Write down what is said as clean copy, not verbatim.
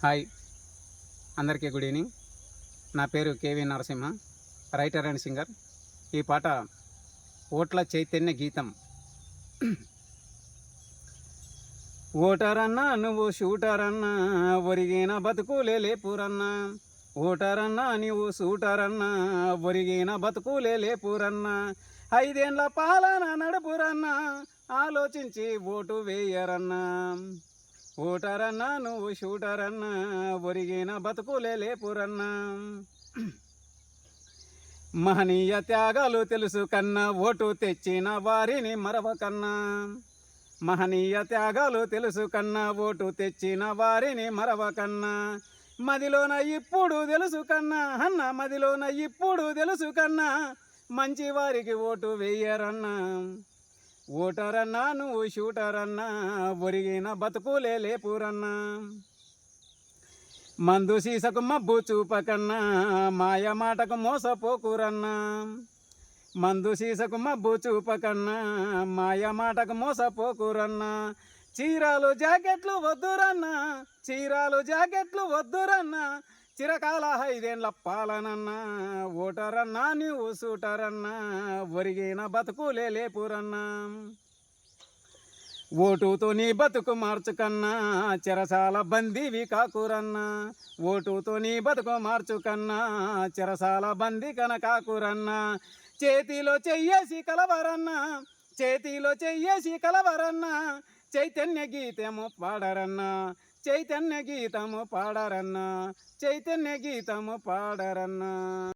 Hi, అందరికీ good evening. నా పేరు KV Narasimha, writer and singer. ఈ పాట ఓట్ల చైతన్య గీతం. ఓటరన్నా నువ్వు షూటరన్నా, ఒరిగిన బతుకులే లేపురన్నా. ఓటరన్నా నువ్వు షూటరన్నా, ఒరిగిన బతుకులే లేపురన్నా. 5 ఏండ్ల పాలన నడుపురన్నా, ఆలోచించి ఓటు వేయరన్నా. ఓటరన్నా నువ్వు షూటరన్నా, ఒరిగిన బతుకులే లేపురన్నా. మహనీయ త్యాగాలు తెలుసు కన్నా, ఓటు తెచ్చిన వారిని మరవకన్నా. మహనీయ త్యాగాలు తెలుసు కన్నా, ఓటు తెచ్చిన వారిని మరవకన్నా. మదిలోన ఇప్పుడు తెలుసు కన్నా అన్న, మదిలోన ఇప్పుడు తెలుసు కన్నా, మంచి వారికి ఓటు వేయరన్నా. ఓటరన్నా నువ్వు షూటరన్నా, ఒరిగిన బతుకులే లేపురన్నా. మందు సీసకు మబ్బు చూపకన్నా, మాయ మాటకు మోసపోకురన్నా. మందు సీసకు మబ్బు చూపకన్నా, మాయ మాటకు మోసపోకురన్నా. చీరాలు జాకెట్లు వద్దురన్నా, చీరాలు జాకెట్లు వద్దురన్నా. చిరకాల 5 ఏండ్ల పాలనన్నా, ఓటరన్నా నువ్వు షూటరన్నా, ఒరిగిన బతుకులే లేపురన్నా. ఓటుతో నీ బతుకు మార్చుకన్నా, చెరసాల బందీవి కాకురన్నా. ఓటుతో నీ బతుకు మార్చుకన్నా, చెరసాల బందీ కాకురన్నా. చేతిలో చెయ్యేసి కలవరన్నా, చేతిలో చెయ్యేసి కలవరన్నా. చైతన్య గీతము పాడరన్నా, చైతన్య గీతము పాడరన్నా, చైతన్య గీతము పాడరన్నా.